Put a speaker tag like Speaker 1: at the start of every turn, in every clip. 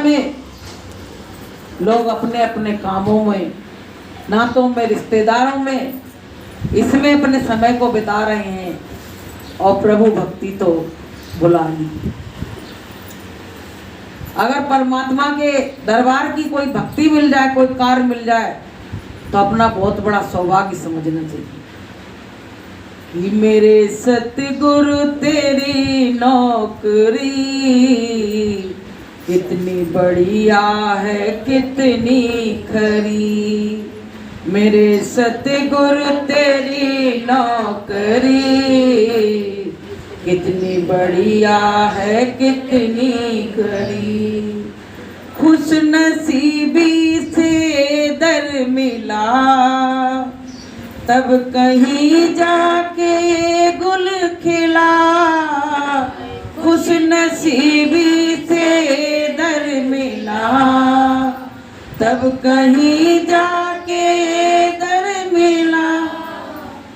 Speaker 1: में लोग अपने अपने कामों में, नातों में, रिश्तेदारों में, इसमें अपने समय को बिता रहे हैं और प्रभु भक्ति तो भुला ली। अगर परमात्मा के दरबार की कोई भक्ति मिल जाए, कोई कार्य मिल जाए, तो अपना बहुत बड़ा सौभाग्य समझना चाहिए कि मेरे सतगुरु तेरी नौकरी कितनी बढ़िया है, कितनी खरी। मेरे सतगुरु तेरी नौकरी कितनी बढ़िया है, कितनी खरी। खुश नसीबी से दर मिला, तब कहीं जाके गुल खिला। खुश नसीबी से दर मिला, तब कहीं जाके दर मिला।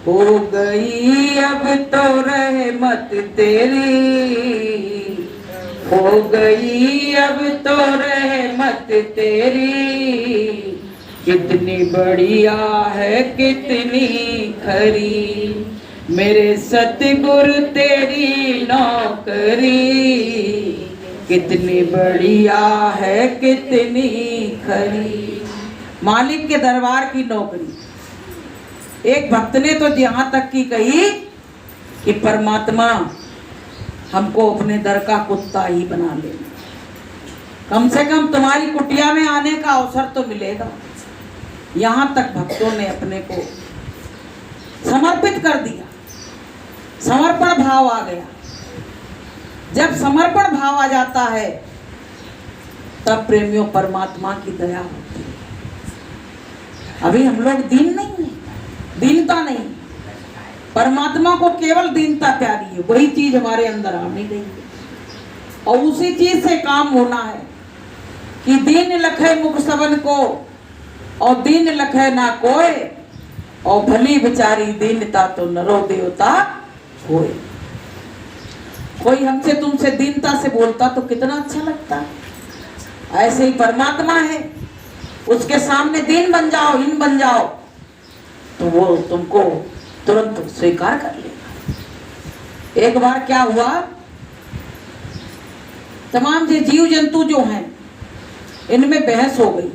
Speaker 1: हो गई अब तो रहमत तेरी, हो गई अब तो रहमत तेरी, कितनी बढ़िया है, कितनी खरी। मेरे सतगुरु तेरी नौकरी कितनी बढ़िया है, कितनी खरी। मालिक के दरबार की नौकरी। एक भक्त ने तो यहाँ तक की कही कि परमात्मा हमको अपने दर का कुत्ता ही बना लेना, कम से कम तुम्हारी कुटिया में आने का अवसर तो मिलेगा। यहाँ तक भक्तों ने अपने को समर्पित कर दिया, समर्पण भाव आ गया। जब समर्पण भाव आ जाता है तब प्रेमियों परमात्मा की दया होती है। अभी हम लोग दीन नहीं है, दीनता नहीं, परमात्मा को केवल दीनता प्यारी है, वही चीज हमारे अंदर आनी गई है और उसी चीज से काम होना है कि दीन लखे मुख सबन को और दीन लखे ना कोय, और भली बेचारी दीनता तो नरो देवता होए। कोई हमसे तुमसे दीनता से बोलता तो कितना अच्छा लगता है। ऐसे ही परमात्मा है, उसके सामने दीन बन जाओ, हीन बन जाओ, तो वो तुमको तुरंत स्वीकार कर लेगा। एक बार क्या हुआ, तमाम ये जीव जंतु जो हैं इनमें बहस हो गई।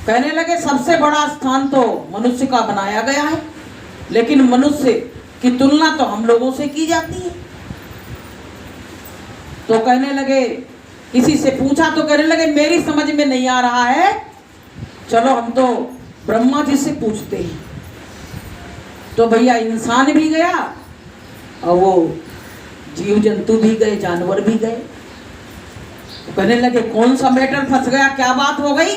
Speaker 1: कहने लगे सबसे बड़ा स्थान तो मनुष्य का बनाया गया है, लेकिन मनुष्य की तुलना तो हम लोगों से की जाती है। तो कहने लगे, किसी से पूछा तो कहने लगे मेरी समझ में नहीं आ रहा है, चलो हम तो ब्रह्मा जी से पूछते हैं। तो भैया इंसान भी गया और वो जीव जंतु भी गए, जानवर भी गए। तो कहने लगे कौन सा मैटर फंस गया, क्या बात हो गई?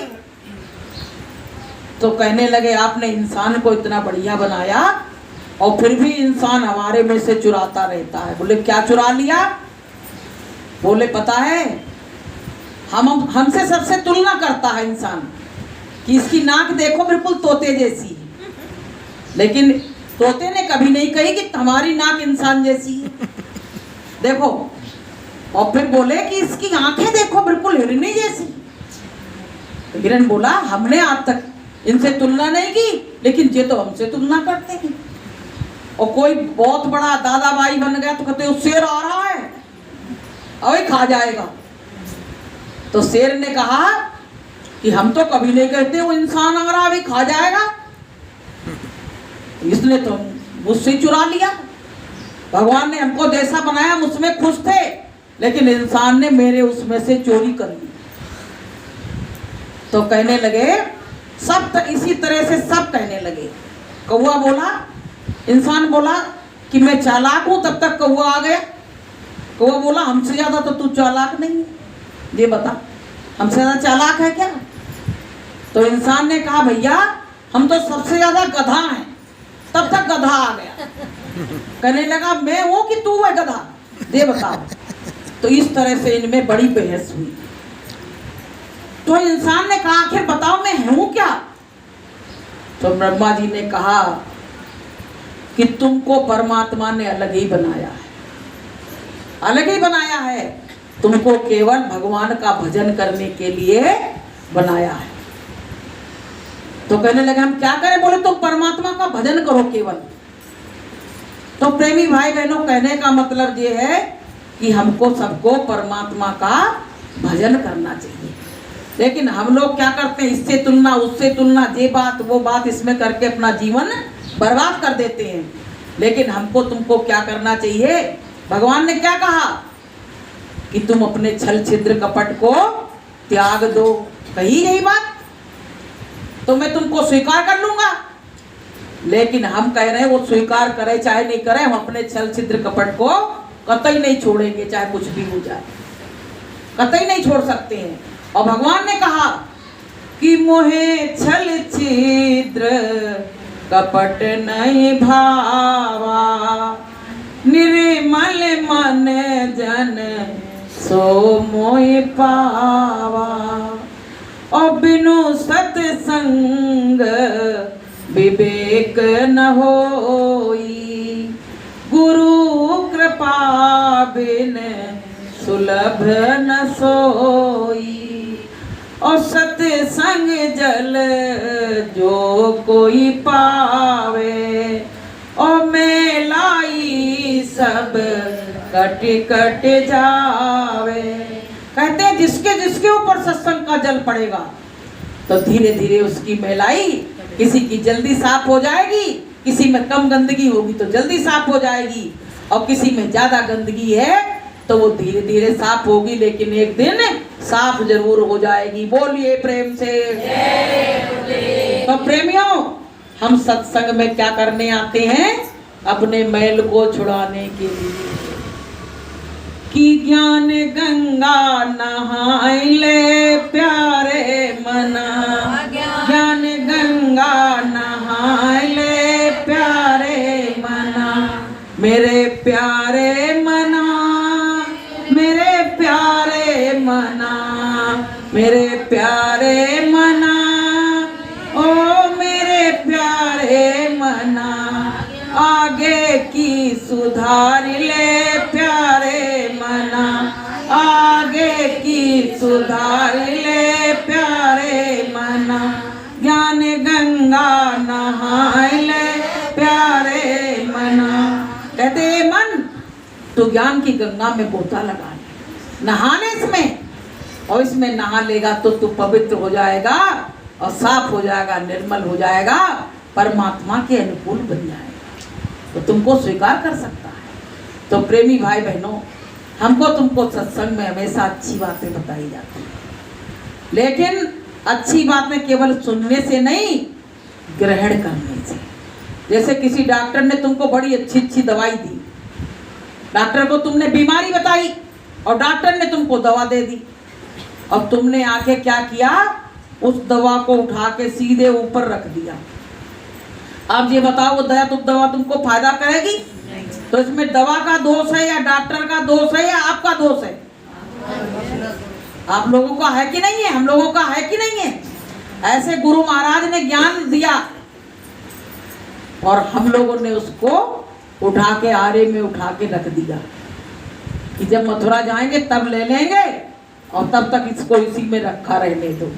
Speaker 1: तो कहने लगे आपने इंसान को इतना बढ़िया बनाया और फिर भी इंसान हमारे में से चुराता रहता है। बोले क्या चुरा लिया? बोले पता है हमसे सबसे तुलना करता है इंसान कि इसकी नाक देखो बिल्कुल तोते जैसी है, लेकिन तोते ने कभी नहीं कही कि तुम्हारी नाक इंसान जैसी है, देखो। और फिर बोले कि इसकी आंखें देखो बिल्कुल हिरनी जैसी। तो हिरन बोला हमने आज तक इनसे तुलना नहीं की, लेकिन ये तो हमसे तुलना करते हैं। और कोई बहुत बड़ा दादा भाई बन गया तो कहते शेर आ रहा है, अभी खा जाएगा। तो शेर ने कहा कि हम तो कभी नहीं कहते वो इंसान आ रहा अभी खा जाएगा, इसने तो मुझसे चुरा लिया। भगवान ने हमको जैसा बनाया मुझमें खुश थे, लेकिन इंसान ने मेरे उसमें से चोरी कर ली। तो कहने लगे सब इसी तरह से सब कहने लगे। कौवा बोला, इंसान बोला कि मैं चालाक हूं, तब तक कौवा आ गया। कौवा बोला हमसे ज्यादा तो तू चालाक नहीं है, ये बता हमसे ज्यादा चालाक है क्या? तो इंसान ने कहा भैया हम तो सबसे ज्यादा गधा हैं। तब तक गधा आ गया। कहने लगा मैं हूं कि तू है गधा, ये बताओ। तो इस तरह से इनमें बड़ी बहस हुई। तो इंसान ने कहा आखिर बताओ मैं हूं क्या? तो ब्रह्मा जी ने कहा कि तुमको परमात्मा ने अलग ही बनाया है, अलग ही बनाया है। तुमको केवल भगवान का भजन करने के लिए बनाया है। तो कहने लगे हम क्या करें? बोले तुम परमात्मा का भजन करो केवल। तो प्रेमी भाई बहनों, कहने का मतलब ये है कि हमको सबको परमात्मा का भजन करना चाहिए। लेकिन हम लोग क्या करते हैं, इससे तुलना उससे तुलना, ये बात वो बात, इसमें करके अपना जीवन बर्बाद कर देते हैं। लेकिन हमको तुमको क्या करना चाहिए? भगवान ने क्या कहा कि तुम अपने छल छिद्र कपट को त्याग दो। कही यही बात तो मैं तुमको स्वीकार कर लूंगा। लेकिन हम कह रहे हैं वो स्वीकार करे चाहे नहीं करे, हम अपने छल छिद्र कपट को कतई नहीं छोड़ेंगे, चाहे कुछ भी हो जाए, कतई नहीं छोड़ सकते हैं। और भगवान ने कहा कि मोहे छल छिद्र कपट नहीं भावा, निर्मल मन जन सो मोहि पावा। और बिनु सत्संग विवेक न होई, गुरु कृपा बिन सुलभ न सोई। और सत्संग जल जो कोई पावे, और मेलाई सब कट कट जावे। कहते हैं जिसके जिसके ऊपर सत्संग का जल पड़ेगा तो धीरे धीरे उसकी मैलाई, किसी की जल्दी साफ हो जाएगी, किसी में कम गंदगी होगी तो जल्दी साफ हो जाएगी, और किसी में ज्यादा गंदगी है तो वो धीरे धीरे साफ होगी, लेकिन एक दिन साफ जरूर हो जाएगी। बोलिए प्रेम से। तो प्रेमियों, हम सत्संग में क्या करने आते हैं? अपने मैल को छुड़ाने के लिए। कि ज्ञान गंगा नहाए ले प्यारे मना, ज्ञान गंगा नहाए ले प्यारे मना। मेरे प्यारे मना, मेरे प्यारे मना, मेरे प्यारे मना, ओ मेरे प्यारे मना। आगे की सुधार ले प्यारे मना, आगे की सुधार ले प्यारे मना। ज्ञान गंगा नहाए ले प्यारे मना। कहते मन तो ज्ञान की गंगा में गोता लगा ले, नहाने इसमें, और इसमें नहा लेगा तो तू पवित्र हो जाएगा और साफ हो जाएगा, निर्मल हो जाएगा, परमात्मा के अनुकूल बन जाएगा, तो तुमको स्वीकार कर सकता है। तो प्रेमी भाई बहनों, हमको तुमको सत्संग में हमेशा अच्छी बातें बताई जाती हैं, लेकिन अच्छी बातें केवल सुनने से नहीं, ग्रहण करने से। जैसे किसी डॉक्टर ने तुमको बड़ी अच्छी अच्छी दवाई दी, डॉक्टर को तुमने बीमारी बताई और डॉक्टर ने तुमको दवा दे दी, और तुमने आके क्या किया? उस दवा को उठा के सीधे ऊपर रख दिया। अब ये बताओ वो दवा तुमको फायदा करेगी? तो इसमें दवा का दोष है या डॉक्टर का दोष है या आपका दोष है? आप लोगों का है कि नहीं है? हम लोगों का है कि नहीं है? ऐसे गुरु महाराज ने ज्ञान दिया और हम लोगों ने उसको उठा के आरे में उठा के रख दिया कि जब मथुरा जाएंगे तब ले लेंगे, और तब तक इसको इसी में रखा रहने दो।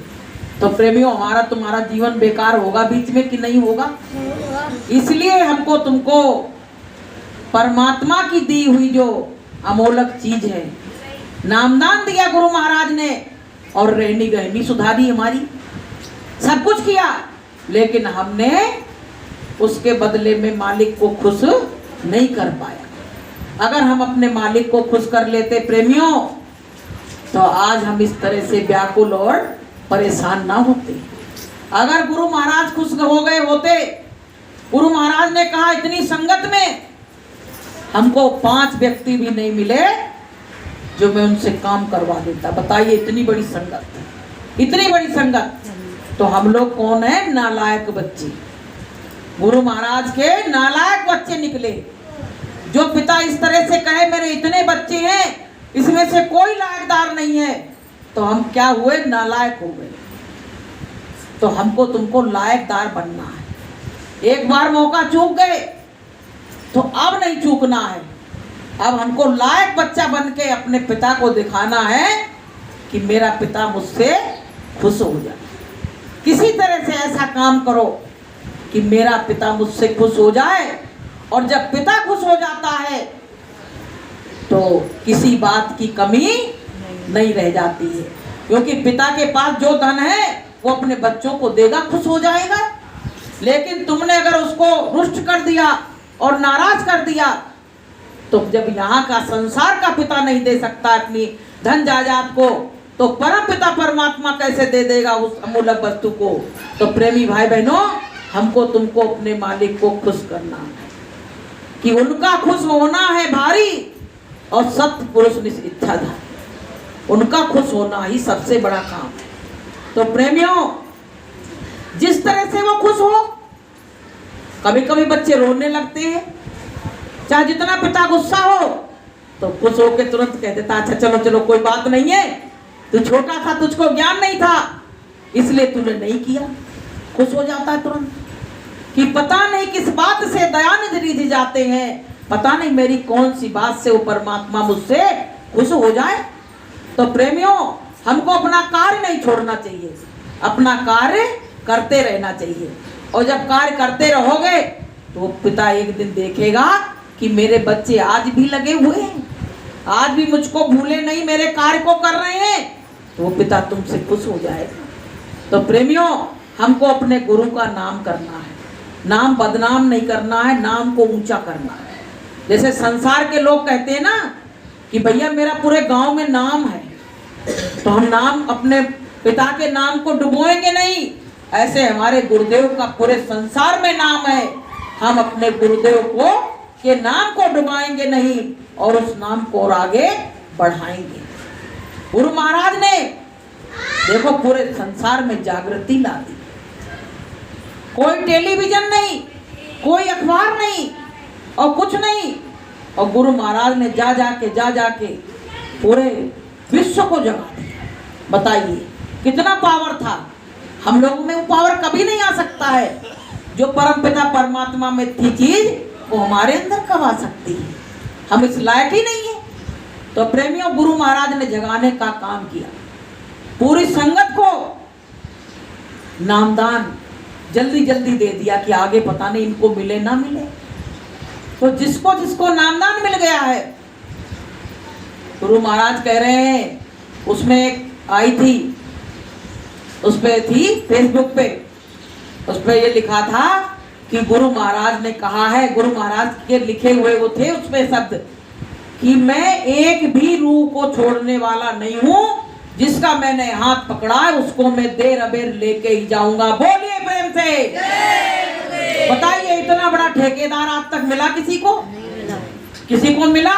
Speaker 1: तो प्रेमियों, हमारा तुम्हारा जीवन बेकार होगा बीच में कि नहीं होगा? इसलिए हमको तुमको परमात्मा की दी हुई जो अमोलक चीज है, नामदान दिया गुरु महाराज ने, और रहनी गहनी सुधारी हमारी, सब कुछ किया, लेकिन हमने उसके बदले में मालिक को खुश नहीं कर पाया। अगर हम अपने मालिक को खुश कर लेते प्रेमियों, तो आज हम इस तरह से व्याकुल और परेशान ना होते। अगर गुरु महाराज खुश हो गए होते, गुरु महाराज ने कहा इतनी संगत में हमको 5 व्यक्ति भी नहीं मिले जो मैं उनसे काम करवा देता। बताइए, इतनी बड़ी संगत, इतनी बड़ी संगत। तो हम लोग कौन है? नालायक बच्चे, गुरु महाराज के नालायक बच्चे निकले। जो पिता इस तरह से कहे मेरे इतने बच्चे हैं, इसमें से कोई लायकदार नहीं है, तो हम क्या हुए? नालायक हो गए। तो हमको तुमको लायकदार बनना है। एक बार मौका चूक गए तो अब नहीं चूकना है। अब हमको लायक बच्चा बन के अपने पिता को दिखाना है कि मेरा पिता मुझसे खुश हो जाए। किसी तरह से ऐसा काम करो कि मेरा पिता मुझसे खुश हो जाए। और जब पिता खुश हो जाता है तो किसी बात की कमी नहीं रह जाती है, क्योंकि पिता के पास जो धन है वो अपने बच्चों को देगा, खुश हो जाएगा। लेकिन तुमने अगर उसको रुष्ट कर दिया और नाराज कर दिया, तो जब यहाँ का संसार का पिता नहीं दे सकता अपनी धन जायदाद को, तो परम पिता परमात्मा कैसे दे देगा उस अमूल्य वस्तु को। तो प्रेमी भाई बहनों, हमको तुमको अपने मालिक को खुश करना है कि उनका खुश होना है भारी, और सत्य पुरुष निश्चिच्छाधारी, उनका खुश होना ही सबसे बड़ा काम है। तो प्रेमियों, जिस तरह से वो खुश हो, कभी कभी बच्चे रोने लगते हैं, चाहे जितना पिता गुस्सा हो तो खुश होकर तुरंत कह देता अच्छा चलो चलो कोई बात नहीं है, तू छोटा था, तुझको ज्ञान नहीं था, इसलिए तूने नहीं किया। खुश हो जाता है तुरंत कि पता नहीं किस बात से दयानिधि रिझ जाते हैं, पता नहीं मेरी कौन सी बात से वो परमात्मा मुझसे खुश हो जाए। तो प्रेमियों, हमको अपना कार्य नहीं छोड़ना चाहिए, अपना कार्य करते रहना चाहिए। और जब कार्य करते रहोगे तो पिता एक दिन देखेगा कि मेरे बच्चे आज भी लगे हुए हैं, आज भी मुझको भूले नहीं, मेरे कार्य को कर रहे हैं, तो वो पिता तुमसे खुश हो जाएगा। तो प्रेमियों, हमको अपने गुरु का नाम करना है, नाम बदनाम नहीं करना है, नाम को ऊंचा करना है। जैसे संसार के लोग कहते हैं ना कि भैया मेरा पूरे गांव में नाम है, तो हम नाम अपने पिता के नाम को डुबोएंगे नहीं। ऐसे हमारे गुरुदेव का पूरे संसार में नाम है, हम अपने गुरुदेव को के नाम को डुबाएंगे नहीं और उस नाम को और आगे बढ़ाएंगे। गुरु महाराज ने देखो पूरे संसार में जागृति ला दी। कोई टेलीविजन नहीं, कोई अखबार नहीं और कुछ नहीं, और गुरु महाराज ने जा जाके पूरे विश्व को जगा दिया। बताइए कितना पावर था। हम लोगों में वो पावर कभी नहीं आ सकता है। जो परमपिता परमात्मा में थी चीज, वो हमारे अंदर कब आ सकती है? हम इस लायक ही नहीं है। तो प्रेमियों, गुरु महाराज ने जगाने का काम किया, पूरी संगत को नामदान जल्दी जल्दी दे दिया कि आगे पता नहीं इनको मिले ना मिले। तो जिसको जिसको नामदान मिल गया है, गुरु महाराज कह रहे हैं, उसमें एक आई थी, उस पे थी फेसबुक पे, उस पे ये लिखा था कि गुरु महाराज ने कहा है, गुरु महाराज के लिखे हुए वो थे उसमें शब्द कि मैं एक भी रूह को छोड़ने वाला नहीं हूं, जिसका मैंने हाथ पकड़ा है उसको मैं देर अबेर लेके ही जाऊंगा। बोलिए प्रेम से। बताइए इतना बड़ा ठेकेदार आज तक मिला किसी को? किसी को मिला?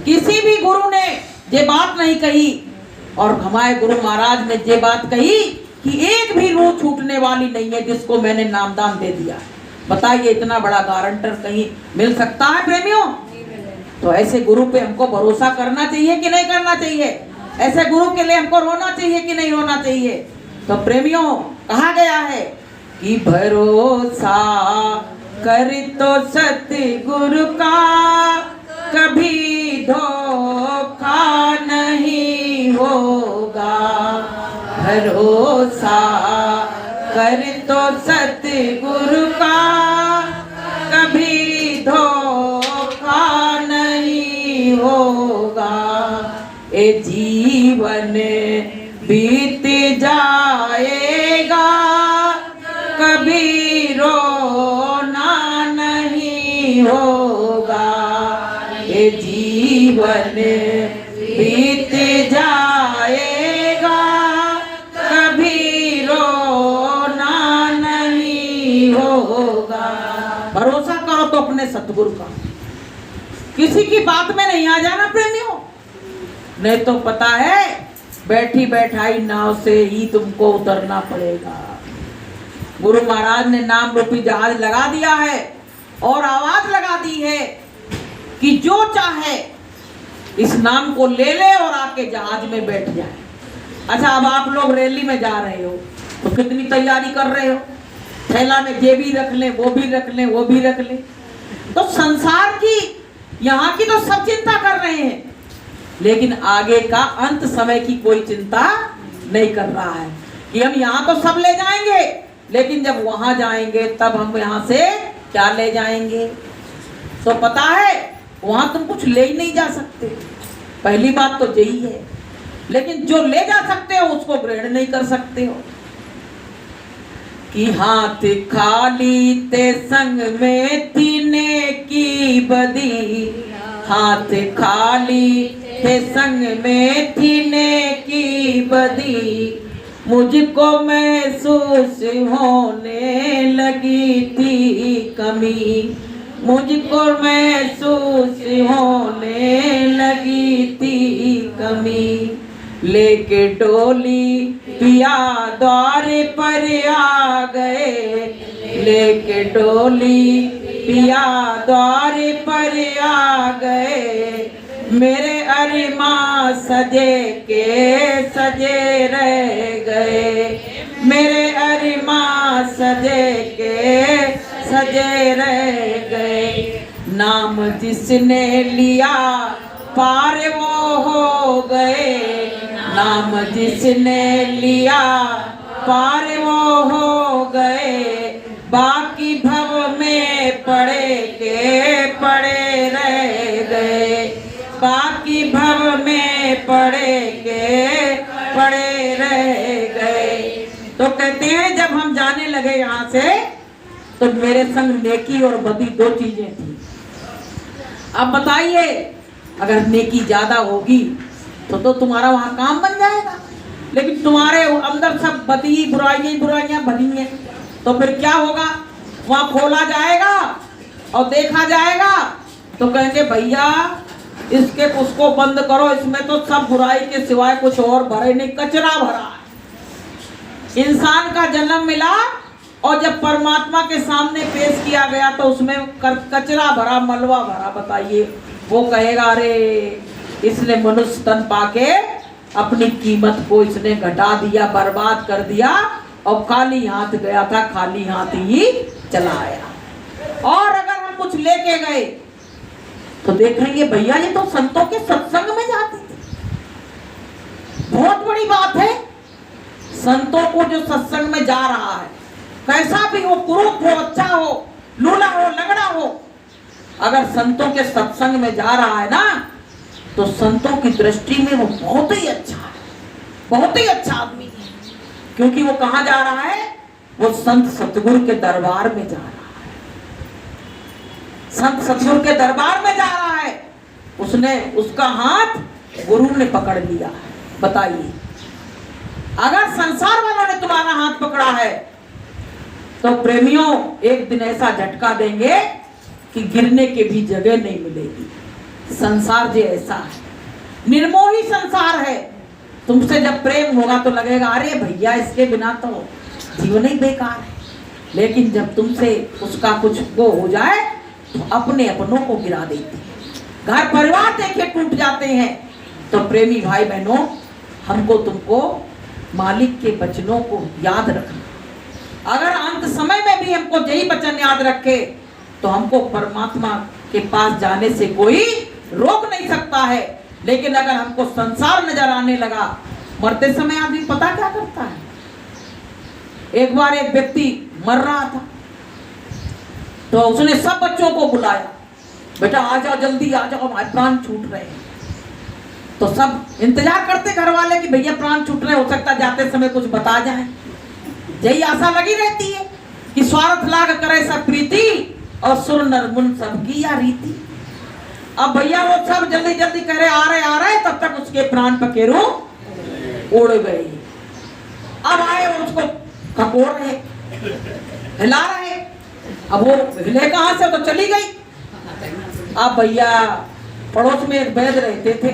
Speaker 1: किसी भी गुरु ने ये बात नहीं कही। और हमारे गुरु महाराज ने ये बात कही कि एक भी रूह छूटने वाली नहीं है जिसको मैंने नामदान दे दिया। बताइए इतना बड़ा गारंटर कहीं मिल सकता है प्रेमियों? तो ऐसे गुरु पे हमको भरोसा करना चाहिए कि नहीं करना चाहिए? ऐसे गुरु के लिए हमको रोना चाहिए कि नहीं रोना चाहिए? तो प्रेमियों, कहा गया है कि भरोसा कर तो सतगुरु का, कभी धोखा नहीं होगा। भरोसा कर तो सतगुरु का, कभी धोखा नहीं होगा। ए जीवन बीत जाएगा, कभी रोना नहीं होगा। ए जीवन बीत जाएगा, कभी रोना नहीं होगा। भरोसा करो तो अपने सतगुरु का, किसी की बात में नहीं आ जाना प्रेमियों, नहीं तो पता है बैठी बैठाई नाव से ही तुमको उतरना पड़ेगा। गुरु महाराज ने नाम रूपी जहाज लगा दिया है और आवाज लगा दी है कि जो चाहे इस नाम को ले ले और आके जहाज में बैठ जाए। अच्छा, अब आप लोग रैली में जा रहे हो तो कितनी तैयारी कर रहे हो? थैला में ये भी रख लें, वो भी रख लें, वो भी रख लें। तो संसार की यहाँ की तो सब चिंता कर रहे हैं, लेकिन आगे का अंत समय की कोई चिंता नहीं कर रहा है कि हम यहाँ तो सब ले जाएंगे, लेकिन जब वहां जाएंगे तब हम यहाँ से क्या ले जाएंगे। तो पता है वहां तुम कुछ ले ही नहीं जा सकते, पहली बात तो यही है। लेकिन जो ले जा सकते हो उसको ग्रहण नहीं कर सकते हो कि हाथ खाली ते संग में थी नेकी बदी, हाथ खाली ते संग में थी नेकी बदी, मुझको महसूस होने लगी थी कमी, मुझको महसूस होने लगी थी कमी। लेके डोली पिया द्वार पर आ गए, लेके डोली पिया द्वार पर आ गए, मेरे अरिमां सजे के सजे रह गए, मेरे अरिमां सजे के सजे रह गए। नाम जिसने लिया पार वो हो गए, नाम जिसने लिया पार वो हो गए, बाकी भव में पड़े के पड़े रह गए, बाकी भव में पड़े के पड़े रह गए। तो कहते हैं जब हम जाने लगे यहाँ से तो मेरे संग नेकी और बदी दो चीजें थी। अब बताइए अगर नेकी ज्यादा होगी तो तुम्हारा वहां काम बन जाएगा, लेकिन तुम्हारे अंदर सब बदी बुराइयां भरी हैं, तो फिर क्या होगा। वहां खोला जाएगा और देखा जाएगा तो कहेंगे भैया इसके उसको बंद करो, इसमें तो सब बुराई के सिवाय कुछ और भरे नहीं, कचरा भरा है। इंसान का जन्म मिला और जब परमात्मा के सामने पेश किया गया तो उसमें कचरा भरा, मलबा भरा। बताइए वो कहेगा अरे इसने मनुष्य तन पाके अपनी कीमत को इसने घटा दिया, बर्बाद कर दिया, और खाली हाथ गया था, खाली हाथ ही चला आया। और अगर हम कुछ लेके गए तो देखेंगे भैया ये तो संतों के सत्संग में जाती थी। बहुत बड़ी बात है, संतों को जो सत्संग में जा रहा है, कैसा भी हो, कुरूप हो, अच्छा हो, लूला हो, लगड़ा हो, अगर संतों के सत्संग में जा रहा है ना तो संतों की दृष्टि में वो बहुत ही अच्छा है, बहुत ही अच्छा आदमी है। क्योंकि वो कहाँ जा रहा है, वो संत सतगुरु के दरबार में जा रहा है, संत सतगुरु के दरबार में जा रहा है। उसने उसका हाथ गुरु ने पकड़ लिया। बताइए अगर संसार वालों ने तुम्हारा हाथ पकड़ा है तो प्रेमियों एक दिन ऐसा झटका देंगे कि गिरने के भी जगह नहीं मिलेगी। संसार जो ऐसा है, निर्मोही संसार है। तुमसे जब प्रेम होगा तो लगेगा अरे भैया इसके बिना तो जीवन ही बेकार है, लेकिन जब तुमसे उसका कुछ वो हो जाए तो अपने अपनों को गिरा देती है, घर परिवार देखे टूट जाते हैं। तो प्रेमी भाई बहनों, हमको तुमको मालिक के वचनों को याद रखना। अगर अंत समय में भी हमको यही वचन याद रखे तो हमको परमात्मा के पास जाने से कोई रोक नहीं सकता है। लेकिन अगर हमको संसार नजर आने लगा, मरते समय आदमी पता क्या करता है। एक बार एक व्यक्ति मर रहा था तो उसने सब बच्चों को बुलाया, बेटा आ जाओ, जल्दी आ जाओ, हमारे प्राण छूट रहे हैं। तो सब इंतजार करते घर वाले कि भैया प्राण छूट रहे, हो सकता जाते समय कुछ बता जाए। यही आशा लगी रहती है कि स्वार्थ लाग करे सब प्रीति और सुर नर मुन सबकी या रीति। अब भैया वो सब जल्दी जल्दी कह रहे आ रहे, तब तक उसके प्राण पखेरु उड़ गए। अब आए उसको खकोर रहे, हिला रहे, अब वो हिले कहां से, तो चली गई। अब भैया पड़ोस में एक वैद्य रहते थे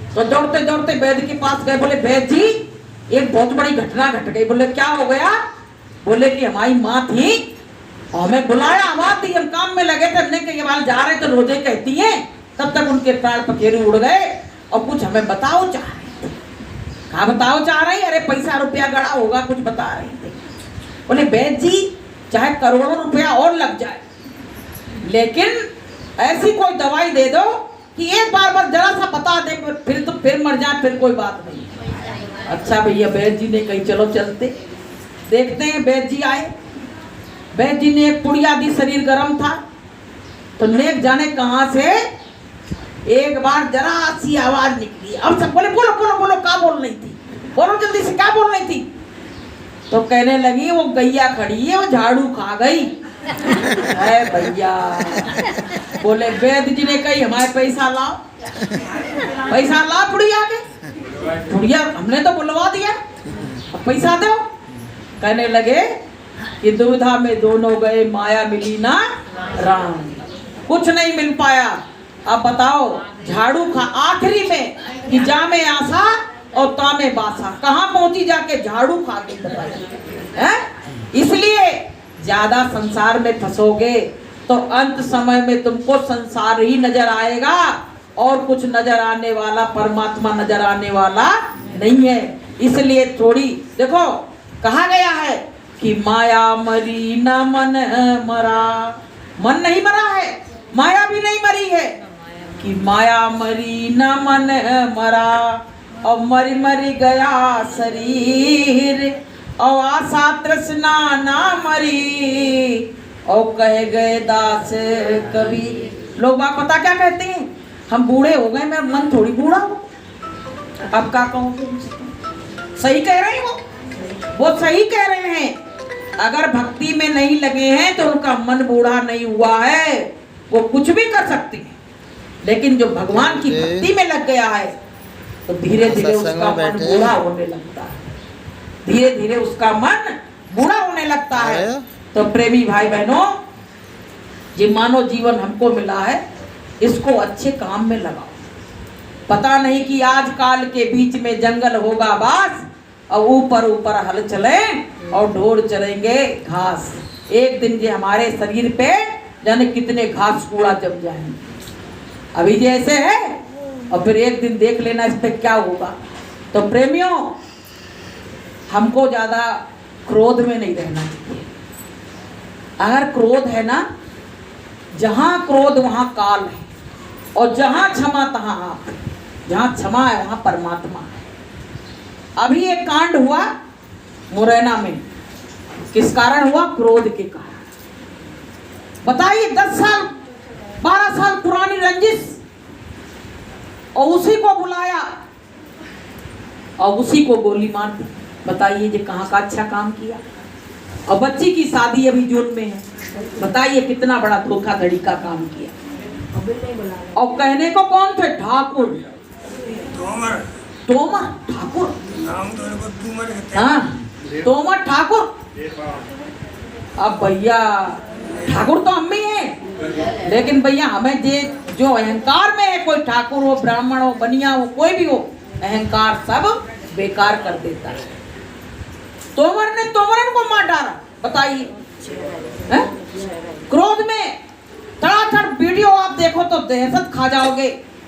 Speaker 1: तो दौड़ते दौड़ते वैद्य के पास गए, बोले वैद्य जी एक बहुत बड़ी घटना घट गई। बोले क्या हो गया। बोले कि हमारी माँ थी और हमें बुलाया, आवाज दी, हम काम में लगे थे, हमने के बाल जा रहे तो रोजे कहती हैं, तब तक उनके पैर पखेरु उड़ गए और कुछ हमें बताओ चाह रहे थे। कहा बताओ चाह रही, अरे पैसा रुपया गड़ा होगा, कुछ बता रही थे। बोले वैद्य जी चाहे करोड़ों रुपया और लग जाए, लेकिन ऐसी कोई दवाई दे दो कि एक बार बस जरा सा बता दे, फिर तो फिर मर जाए, फिर कोई बात नहीं। अच्छा भैया वैद्य जी ने कही चलो चलते, देखते हैं। वैद्य जी आए, वैद्य जी ने एक पुड़िया दी, शरीर गर्म था, तो नेक जाने कहां से एक बार जरा सी आवाज निकली। अब सब बोले बोलो बोलो बोलो, क्या बोल रही थी, बोलो जल्दी से, क्या बोल रही थी। तो कहने लगी वो गैया खड़ी है, वो झाड़ू खा गई। अरे भैया, बोले वैद्य जी ने कही हमारे पैसा लाओ, पैसा लाओ बुढ़िया के, बुढ़िया हमने तो बुलवा दिया, अब पैसा दो। कहने लगे कि दुविधा में दोनों गए, माया मिली ना राम, कुछ नहीं मिल पाया। अब बताओ, झाड़ू खा आखिरी में कि जामे आशा और तामे बासा, कहाँ पहुंची जाके झाड़ू खा के बताइए। इसलिए ज्यादा संसार में फंसोगे तो अंत समय में तुमको संसार ही नजर आएगा, और कुछ नजर आने वाला, परमात्मा नजर आने वाला नहीं है। इसलिए थोड़ी देखो, कहा गया है कि माया मरी न मन मरा, मन नहीं मरा है, माया भी नहीं मरी है, कि माया मरी न मन मरा, और मरी मरी गया शरीर, और आशा तृष्णा ना मरी, और कहे गए दास कबीर। लोग बात पता क्या कहते हैं, हम बूढ़े हो गए, मेरा मन थोड़ी बूढ़ा हो। अब क्या कहोगे, सही कह रहे हो, वो सही कह रहे हैं। अगर भक्ति में नहीं लगे हैं तो उनका मन बूढ़ा नहीं हुआ है, वो कुछ भी कर सकते हैं। लेकिन जो भगवान की भक्ति में लग गया है तो धीरे धीरे उसका मन बूढ़ा होने लगता है, धीरे धीरे उसका मन बूढ़ा होने लगता है। तो प्रेमी भाई बहनों, ये मानव जीवन हमको मिला है, इसको अच्छे काम में लगाओ। पता नहीं कि आज काल के बीच में जंगल होगा बास, और ऊपर ऊपर हल चले और ढोर चलेंगे घास। एक दिन ये हमारे शरीर पे जाने कितने घास कूड़ा जम जाएंगे, अभी जैसे है, और फिर एक दिन देख लेना इस पे क्या होगा। तो प्रेमियों, हमको ज्यादा क्रोध में नहीं रहना चाहिए। अगर क्रोध है ना, जहां क्रोध वहां काल है, और जहां क्षमा तहां आप, जहां क्षमा है वहां परमात्मा है। अभी एक कांड हुआ मुरैना में, किस कारण हुआ, क्रोध के कारण। बताइए, 10 साल 12 साल पुरानी रंजिश, और उसी को बुलाया और उसी को गोली मार दी। बताइए ये कहाँ का अच्छा काम किया। और बच्ची की शादी अभी जून में है, बताइए कितना बड़ा धोखाधड़ी का काम किया। और कहने को कौन थे, ठाकुर, तोमर ठाकुर, हाँ तोमर ठाकुर। अब भैया ठाकुर तो हम ही हैं, लेकिन भैया हमें जो अहंकार में है, कोई ठाकुर हो, ब्राह्मण हो, बनिया हो, कोई भी हो, अहंकार सब बेकार कर देता है। तोमर ने तोमरन को मार डाला, बताइए, क्रोध में तड़ातड़। वीडियो आप देखो तो दहशत खा जाओगे,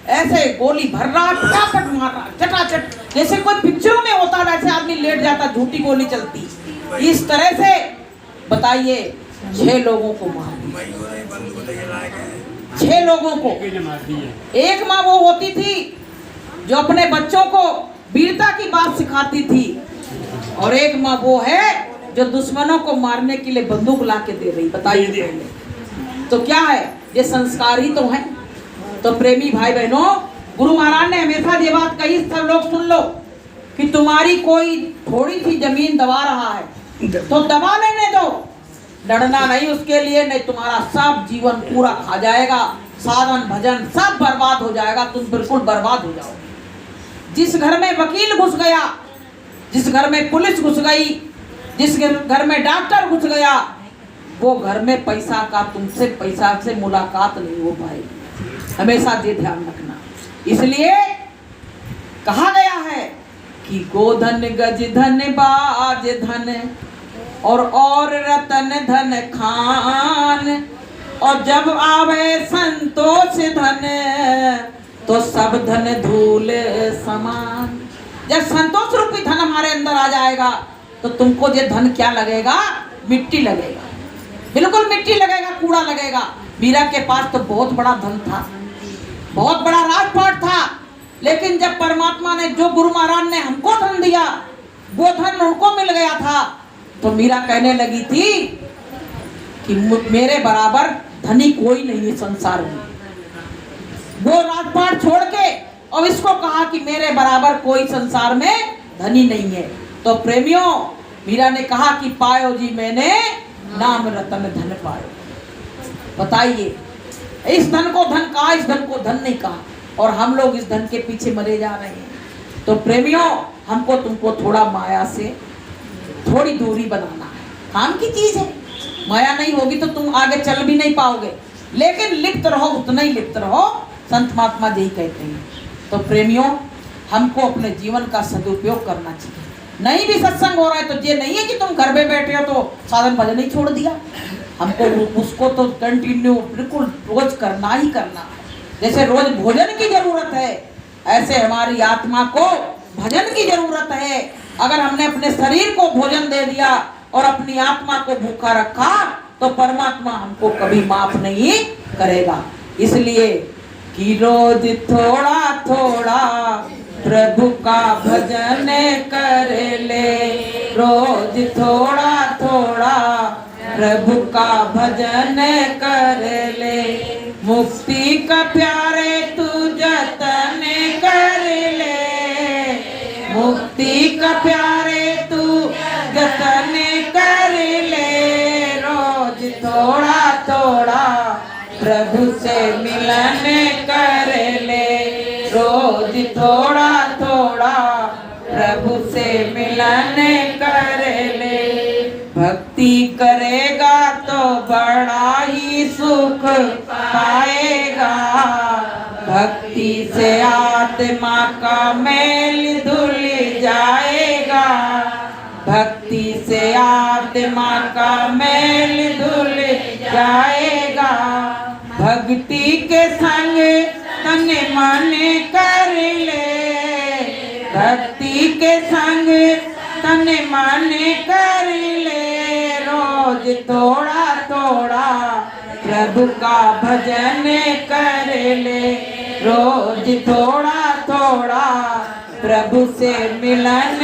Speaker 1: ऐसे गोली भर रहा, फटाफट मार रहा, चटाचट, जैसे कोई पिक्चरों में होता, वैसे आदमी लेट जाता, झूठी गोली चलती, इस तरह से। बताइए 6 लोगों को मार दिया, 6 लोगों को। एक माँ वो होती थी जो अपने बच्चों को वीरता की बात सिखाती थी, और एक माँ वो है जो दुश्मनों को मारने के लिए बंदूक ला के दे रही। बताइए तो क्या है, ये संस्कार ही तो है। तो प्रेमी भाई बहनों, गुरु महाराज ने हमेशा ये बात कही, सब लोग सुन लो, कि तुम्हारी कोई थोड़ी सी जमीन दबा रहा है तो दबा लेने दो, लड़ना नहीं उसके लिए, नहीं तुम्हारा सब जीवन पूरा खा जाएगा, साधन भजन सब बर्बाद हो जाएगा, तुम बिल्कुल बर्बाद हो जाओ। जिस घर में वकील घुस गया, जिस घर में पुलिस घुस गई, जिस घर में डॉक्टर घुस गया, वो घर में पैसा का, तुमसे पैसा से मुलाकात नहीं हो पाएगी। हमेशा ये ध्यान रखना। इसलिए कहा गया है कि गोधन गज धन बाज धन और रतन धन खान, और जब आवे संतोष धन तो सब धन धूल समान। जब संतोष रूपी धन हमारे अंदर आ जाएगा तो तुमको ये धन क्या लगेगा, मिट्टी लगेगा, बिल्कुल मिट्टी लगेगा, कूड़ा लगेगा। मीरा के पास तो बहुत बड़ा धन था, बहुत बड़ा राजपाट था, लेकिन जब परमात्मा ने, जो गुरु महाराज ने हमको धन दिया, वो धन उनको मिल गया था, तो मीरा कहने लगी थी कि मेरे बराबर धनी कोई नहीं है संसार में। वो राजपाट छोड़ के और इसको कहा कि मेरे बराबर कोई संसार में धनी नहीं है। तो प्रेमियों, मीरा ने कहा कि पायो जी मैंने नाम रतन धन पायो। बताइए, इस धन को धन कहा, इस धन को धन नहीं कहा, और हम लोग इस धन के पीछे मरे जा रहे हैं। तो प्रेमियों, हमको तुमको थोड़ा माया से थोड़ी दूरी बनाना है, काम की चीज है। माया नहीं होगी तो तुम आगे चल भी नहीं पाओगे, लेकिन लिप्त रहो, उतना ही लिप्त रहो, संत महात्मा यही कहते हैं। तो प्रेमियों, हमको अपने जीवन का सदुपयोग करना चाहिए। नहीं भी सत्संग हो रहा है तो ये नहीं है कि तुम घर में बैठे हो तो साधन भजन ही छोड़ दिया, हमको उसको तो कंटिन्यू बिल्कुल रोज करना ही करना। जैसे रोज भोजन की जरूरत है, ऐसे हमारी आत्मा को भजन की जरूरत है। अगर हमने अपने शरीर को भोजन दे दिया और अपनी आत्मा को भूखा रखा तो परमात्मा हमको कभी माफ नहीं करेगा। इसलिए कि रोज थोड़ा थोड़ा प्रभु का भजन कर ले, रोज थोड़ा थोड़ा प्रभु का भजन कर ले, मुक्ति का प्यारे तू जतन कर ले, मुक्ति का प्यारे तू जतन कर ले, रोज थोड़ा थोड़ा प्रभु से मिलन कर ले, रोज थोड़ा थोड़ा प्रभु से मिलन कर ले। भक्ति करेगा तो बड़ा ही सुख पाएगा, भक्ति से आत्मा का मैल धुल जाएगा, भक्ति से आत्मा का मैल धुल जाएगा, भक्ति के संग तन मन कर ले, भक्ति के संग तन मन कर ले, रोज थोड़ा थोड़ा प्रभु का भजन कर ले, रोज थोड़ा थोड़ा प्रभु से मिलन